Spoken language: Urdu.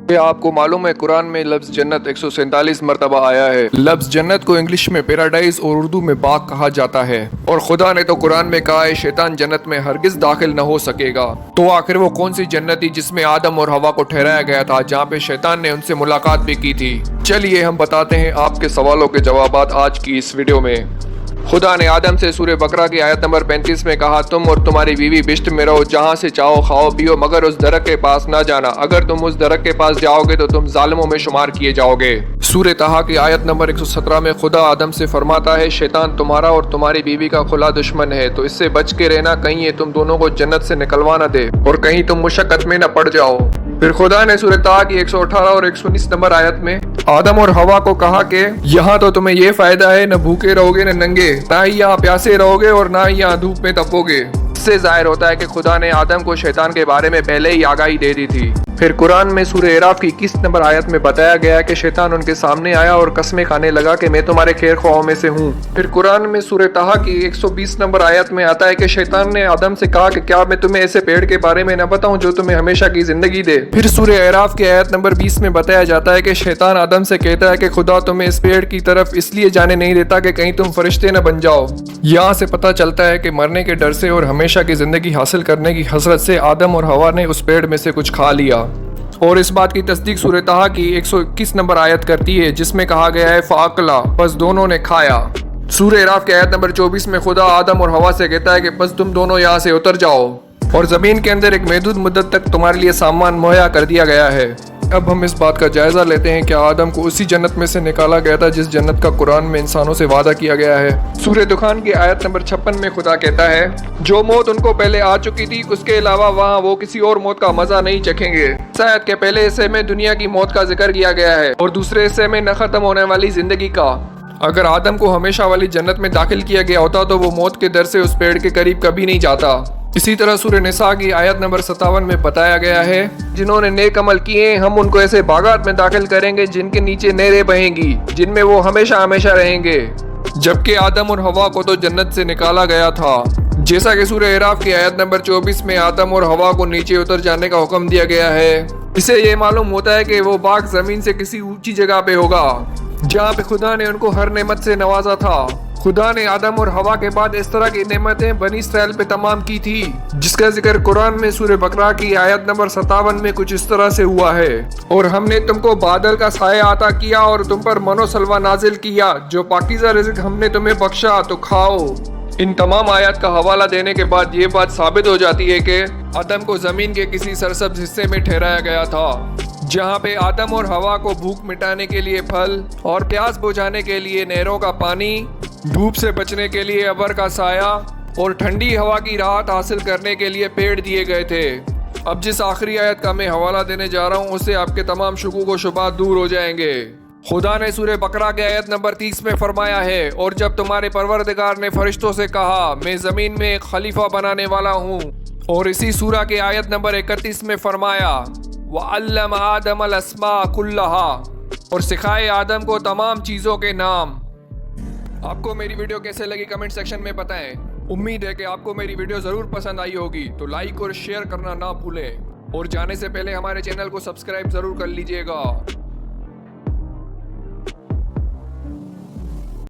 کیا آپ کو معلوم ہے قرآن میں لفظ جنت 147 مرتبہ آیا ہے۔ لفظ جنت کو انگلش میں پیراڈائز اور اردو میں باغ کہا جاتا ہے، اور خدا نے تو قرآن میں کہا ہے شیطان جنت میں ہرگز داخل نہ ہو سکے گا۔ تو آخر وہ کون سی جنت تھی جس میں آدم اور حوا کو ٹھہرایا گیا تھا، جہاں پہ شیطان نے ان سے ملاقات بھی کی تھی؟ چلیے ہم بتاتے ہیں آپ کے سوالوں کے جوابات آج کی اس ویڈیو میں۔ خدا نے آدم سے سورہ بقرہ کی آیت نمبر 35 میں کہا، تم اور تمہاری بیوی بشت میں رہو، جہاں سے چاہو کھاؤ پیو، مگر اس درخت کے پاس نہ جانا، اگر تم اس درخت کے پاس جاؤ گے تو تم ظالموں میں شمار کیے جاؤ گے۔ سورہ طٰہٰ کی آیت نمبر 117 میں خدا آدم سے فرماتا ہے، شیطان تمہارا اور تمہاری بیوی کا کھلا دشمن ہے، تو اس سے بچ کے رہنا، کہیں یہ تم دونوں کو جنت سے نکلوا نہ دے اور کہیں تم مشقت میں نہ پڑ جاؤ۔ پھر خدا نے سورہ طٰہٰ کی 118 اور 119 نمبر آیت میں آدم اور حوا کو کہا کہ یہاں تو تمہیں یہ فائدہ ہے، نہ بھوکے رہو گے نہ ننگے، نہ ہی یہاں پیاسے رہو گے اور نہ ہی یہاں دھوپ میں تپو گے۔ اس سے ظاہر ہوتا ہے کہ خدا نے آدم کو شیطان کے بارے میں پہلے ہی آگاہی دے دی تھی۔ پھر قرآن میں سورہ اعراف کی 21 نمبر آیت میں بتایا گیا ہے کہ شیطان ان کے سامنے آیا اور قسمیں کھانے لگا کہ میں تمہارے خیر خواہوں میں سے ہوں۔ پھر قرآن میں سورہ طٰہٰ کی 120 نمبر آیت میں آتا ہے کہ شیطان نے آدم سے کہا کہ کیا میں تمہیں ایسے پیڑ کے بارے میں نہ بتاؤں جو تمہیں ہمیشہ کی زندگی دے۔ پھر سورہ اعراف کی آیت نمبر 20 میں بتایا جاتا ہے کہ شیطان آدم سے کہتا ہے کہ خدا تمہیں اس پیڑ کی طرف اس لیے جانے نہیں دیتا کہ کہیں تم فرشتے نہ بن جاؤ۔ یہاں سے پتہ چلتا ہے کہ مرنے کے ڈر سے اور ہمیشہ کی زندگی حاصل کرنے کی حسرت سے آدم اور حوا نے اس پیڑ میں سے کچھ کھا لیا، اور اس بات کی تصدیق سورہ طٰہٰ کی 121 نمبر آیت کرتی ہے، جس میں کہا گیا ہے فَأَكَلَا، پس دونوں نے کھایا۔ سورہ اعراف کی آیت نمبر 24 میں خدا آدم اور حوا سے کہتا ہے کہ بس تم دونوں یہاں سے اتر جاؤ، اور زمین کے اندر ایک محدود مدت تک تمہارے لیے سامان مہیا کر دیا گیا ہے۔ اب ہم اس بات کا جائزہ لیتے ہیں کہ آدم کو اسی جنت میں سے نکالا گیا تھا جس جنت کا قرآن میں انسانوں سے وعدہ کیا گیا ہے۔ سورہ دخان کی آیت نمبر 56 میں خدا کہتا ہے، جو موت ان کو پہلے آ چکی تھی، اس کے علاوہ وہاں وہ کسی اور موت کا مزہ نہیں چکھیں گے۔ اس آیت کے پہلے حصے میں دنیا کی موت کا ذکر کیا گیا ہے اور دوسرے حصے میں نہ ختم ہونے والی زندگی کا۔ اگر آدم کو ہمیشہ والی جنت میں داخل کیا گیا ہوتا تو وہ موت کے ڈر سے اس پیڑ کے قریب کبھی نہیں جاتا۔ اسی طرح سورہ نساء کی آیت نمبر 57 میں بتایا گیا ہے، جنہوں نے نیک عمل کیے ہم ان کو ایسے باغات میں داخل کریں گے جن کے نیچے نہریں بہیں گی، جن میں وہ ہمیشہ ہمیشہ رہیں گے۔ جبکہ آدم اور حوا کو تو جنت سے نکالا گیا تھا، جیسا کہ سورہ اعراف کی آیت نمبر 24 میں آدم اور حوا کو نیچے اتر جانے کا حکم دیا گیا ہے۔ اسے یہ معلوم ہوتا ہے کہ وہ باغ زمین سے کسی اونچی جگہ پہ ہوگا جہاں پہ خدا نے ان کو ہر نعمت سے نوازا تھا۔ خدا نے آدم اور حوا کے بعد اس طرح کی نعمتیں بنی اسرائیل پہ تمام کی تھی، جس کا ذکر قرآن میں سورہ بقرہ کی آیت نمبر 57 میں کچھ اس طرح سے ہوا ہے، اور ہم نے تم کو بادل کا سایہ عطا کیا اور تم پر من و سلوہ نازل کیا، جو پاکیزہ رزق ہم نے تمہیں بخشا تو کھاؤ۔ ان تمام آیات کا حوالہ دینے کے بعد یہ بات ثابت ہو جاتی ہے کہ آدم کو زمین کے کسی سرسبز حصے میں ٹھہرایا گیا تھا، جہاں پہ آدم اور حوا کو بھوک مٹانے کے لیے پھل اور پیاس بجھانے کے لیے نہروں کا پانی، دھوپ سے بچنے کے لیے ابر کا سایہ اور ٹھنڈی ہوا کی راحت حاصل کرنے کے لیے پیڑ دیے گئے تھے۔ اب جس آخری آیت کا میں حوالہ دینے جا رہا ہوں، اس سے آپ کے تمام شکوک و شبہات دور ہو جائیں گے۔ خدا نے سورہ بقرہ کے آیت نمبر 30 میں فرمایا ہے، اور جب تمہارے پروردگار نے فرشتوں سے کہا میں زمین میں ایک خلیفہ بنانے والا ہوں، اور اسی سورہ کے آیت نمبر 31 میں فرمایا وَعَلَّمَ آدَمَ الْأَسْمَاءَ كُلَّهَا، اور سکھائے آدم کو تمام چیزوں کے نام۔ آپ کو میری ویڈیو کیسے لگی کمنٹ سیکشن میں بتائیں۔ امید ہے کہ آپ کو میری ویڈیو ضرور پسند آئی ہوگی، تو لائک اور شیئر کرنا نہ بھولیں، اور جانے سے پہلے ہمارے چینل کو سبسکرائب ضرور کر لیجئے گا۔